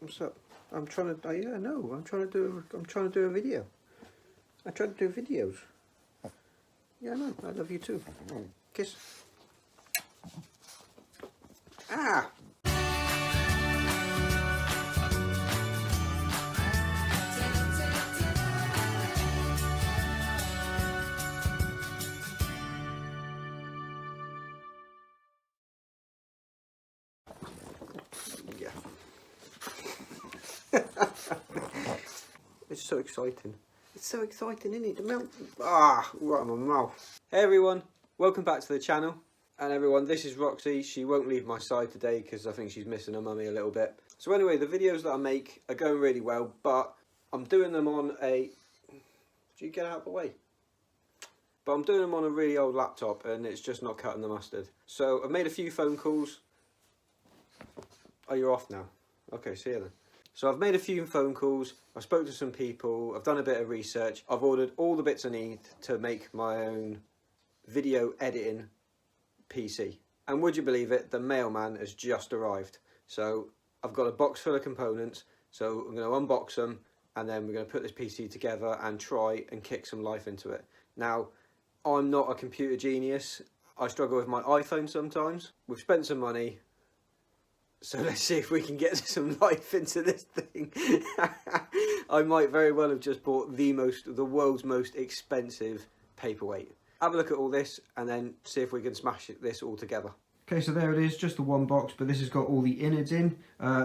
What's up? I'm trying to. Yeah, no. I'm trying to do a video. I try to do videos. Yeah, no. I love you too. Kiss. Ah. Yeah. It's so exciting. It's so exciting, isn't it? The mouth. Ah, right in my mouth. Hey everyone, welcome back to the channel. And everyone, this is Roxy. She won't leave my side today because I think she's missing her mummy a little bit. So anyway, the videos that I make are going really well, but I'm doing them on a... Do you get out of the way? But I'm doing them on a really old laptop and it's just not cutting the mustard. So I've made a few phone calls. Oh, you're off now. Okay, see you then. So I've made a few phone calls, I spoke to some people, I've done a bit of research, I've ordered all the bits I need to make my own video editing PC. And would you believe it, the mailman has just arrived. So I've got a box full of components, so I'm going to unbox them and then we're going to put this PC together and try and kick some life into it. Now, I'm not a computer genius, I struggle with my iPhone sometimes. We've spent some money. So let's see if we can get some life into this thing. I might very well have just bought the world's most expensive paperweight. Have a look at all this and then see if we can smash this all together. Okay, so there it is, just the one box, but this has got all the innards in.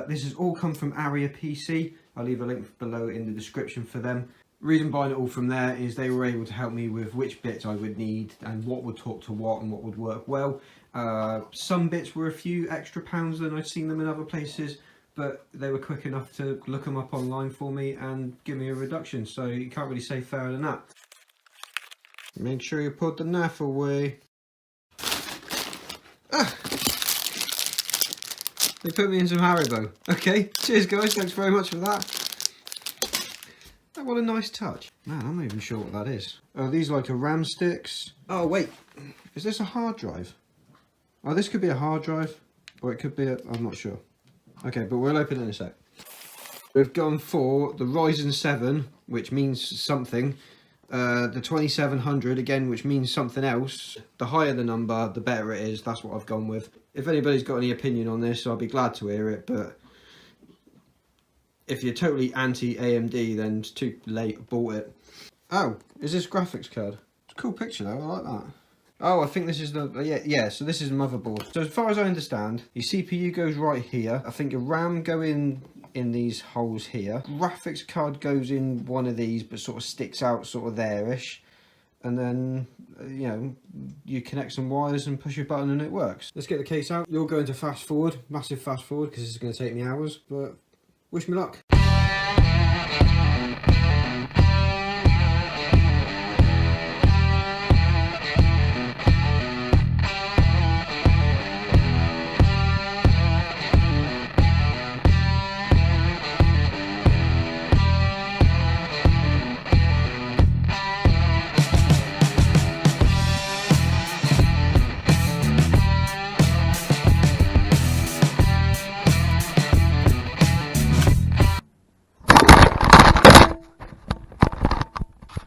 This has all come from Aria PC. I'll leave a link below in the description for them. The reason buying it all from there is they were able to help me with which bits I would need and what would talk to what and what would work well. Some bits were a few extra pounds than I'd seen them in other places, but they were quick enough to look them up online for me and give me a reduction, so you can't really say fairer than that. Make sure you put the knife away. Ah! They put me in some Haribo. Okay, cheers guys, thanks very much for that. What a nice touch. Man, I'm not even sure what that is. Oh, these are like a RAM sticks. Oh wait, is this a hard drive? Oh, this could be a hard drive, or it could be a, I'm not sure. Okay, but we'll open it in a sec. We've gone for the Ryzen 7, which means something. The 2700, again, which means something else. The higher the number, the better it is. That's what I've gone with. If anybody's got any opinion on this, I'll be glad to hear it, but if you're totally anti-AMD, then it's too late, I bought it. Oh, is this graphics card? It's a cool picture though, I like that. Oh, I think this is the, yeah, so this is motherboard. So as far as I understand, your CPU goes right here. I think your RAM go in these holes here. Graphics card goes in one of these, but sort of sticks out sort of there-ish. And then, you know, you connect some wires and push your button and it works. Let's get the case out. You're going to fast forward, massive fast forward, because this is going to take me hours, but wish me luck.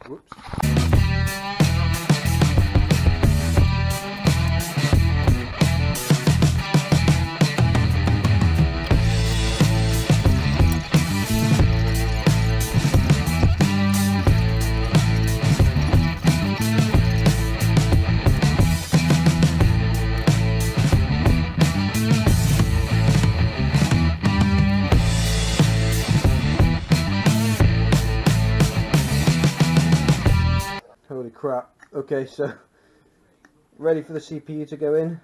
Whoops. Holy crap. Okay, so ready for the CPU to go in.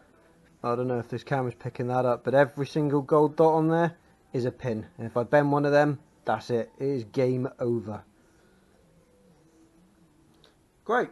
I don't know if this camera's picking that up, but every single gold dot on there is a pin. And if I bend one of them, that's it. It is game over. Great.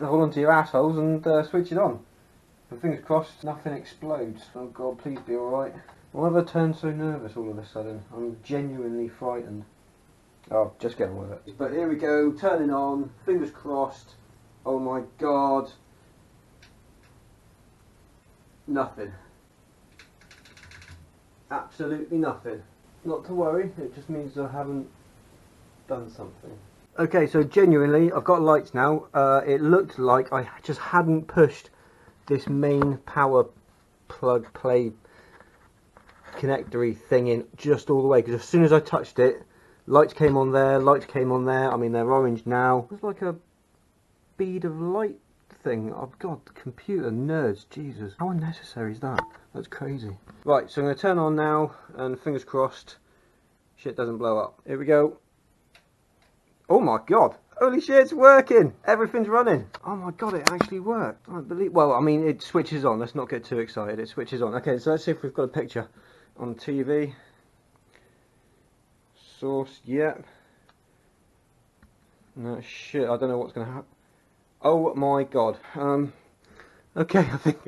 Hold on to your assholes and switch it on. And fingers crossed nothing explodes. Oh god, please be alright. Why have I turned so nervous all of a sudden? I'm genuinely frightened. Oh, just get on with it. But here we go, turning on, fingers crossed. Oh my god. Nothing. Absolutely nothing. Not to worry, it just means I haven't done something. Okay, so genuinely, I've got lights now. It looked like I just hadn't pushed this main power plug play connectory thing in just all the way, because as soon as I touched it, lights came on there, lights came on there. I mean, they're orange now. It's like a bead of light thing. Oh god, computer nerds, Jesus, how unnecessary is that? That's crazy. Right, so I'm going to turn on now, and fingers crossed shit doesn't blow up. Here we go. Oh my god, holy shit, it's working, everything's running. Oh my god, it actually worked. I don't believe, well, I mean, it switches on, let's not get too excited, it switches on. Okay, so let's see if we've got a picture on TV. Source, yep. No shit, I don't know what's going to happen. Oh my god. Okay, I think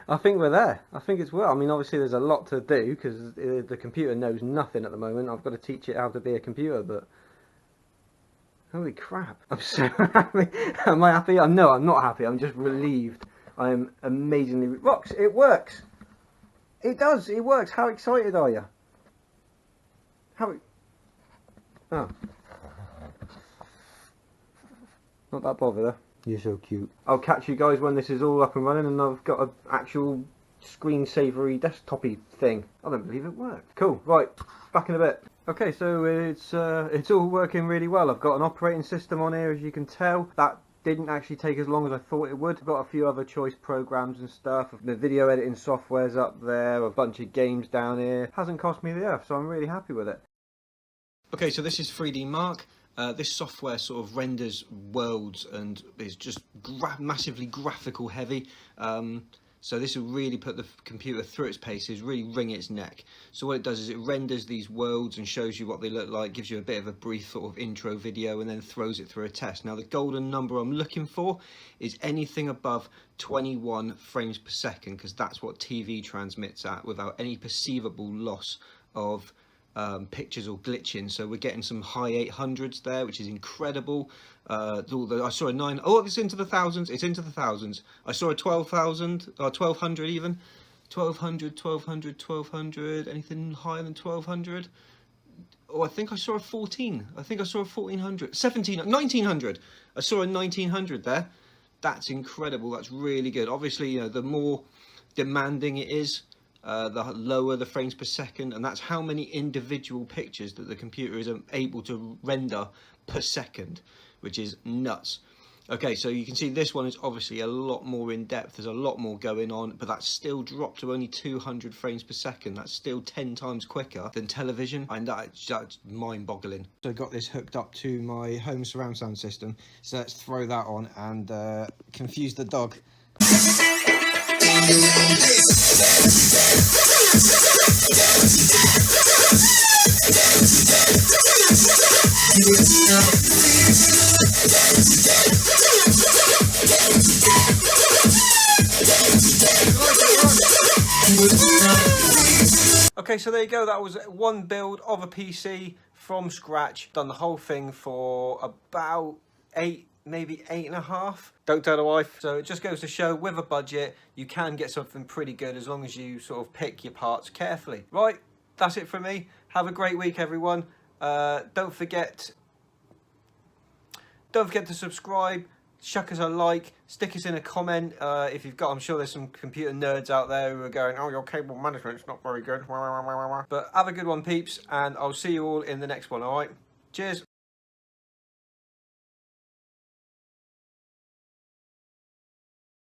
I think we're there. I think it's well. I mean, obviously there's a lot to do because the computer knows nothing at the moment. I've got to teach it how to be a computer, but holy crap, I'm so happy. Am I happy? No, I'm not happy. I'm just relieved. I am amazingly... Rox, it works. It does. It works. How excited are you? How... Oh. Not that bothered, huh? You're so cute. I'll catch you guys when this is all up and running and I've got an actual screensavery desktop-y thing. I don't believe it worked. Cool. Right. Back in a bit. Okay, so it's all working really well. I've got an operating system on here, as you can tell. That didn't actually take as long as I thought it would. I've got a few other choice programs and stuff. The video editing software's up there, a bunch of games down here. Hasn't cost me the earth, so I'm really happy with it. Okay, so this is 3D Mark. This software sort of renders worlds and is just massively graphical heavy. So this will really put the computer through its paces, really wring its neck. So what it does is it renders these worlds and shows you what they look like, gives you a bit of a brief sort of intro video, and then throws it through a test. Now the golden number I'm looking for is anything above 21 frames per second, because that's what TV transmits at without any perceivable loss of pictures or glitching. So we're getting some high 800s there, which is incredible. I saw a 9. Oh, it's into the thousands. It's into the thousands. I saw a 12,000 or 1200 even. 1200, 1200, 1200. Anything higher than 1200? Oh, I think I saw a 14. I think I saw a 1400. 1900. I saw a 1900 there. That's incredible. That's really good. Obviously, you know, the more demanding it is, the lower the frames per second, and that's how many individual pictures that the computer is able to render per second, which is nuts. Okay, so you can see this one is obviously a lot more in depth, there's a lot more going on, but that's still dropped to only 200 frames per second. That's still 10 times quicker than television, and that's mind-boggling. So I got this hooked up to my home surround sound system, so let's throw that on and confuse the dog. Okay, so there you go. That was one build of a PC from scratch. Done the whole thing for about maybe 8.5. Don't tell the wife. So it just goes to show, with a budget, you can get something pretty good as long as you sort of pick your parts carefully. Right, that's it from me. Have a great week, everyone. Don't forget to subscribe. Chuck us a like, stick us in a comment if you've got. I'm sure there's some computer nerds out there who are going, oh, your cable management's not very good. But have a good one, peeps, and I'll see you all in the next one, alright? Cheers.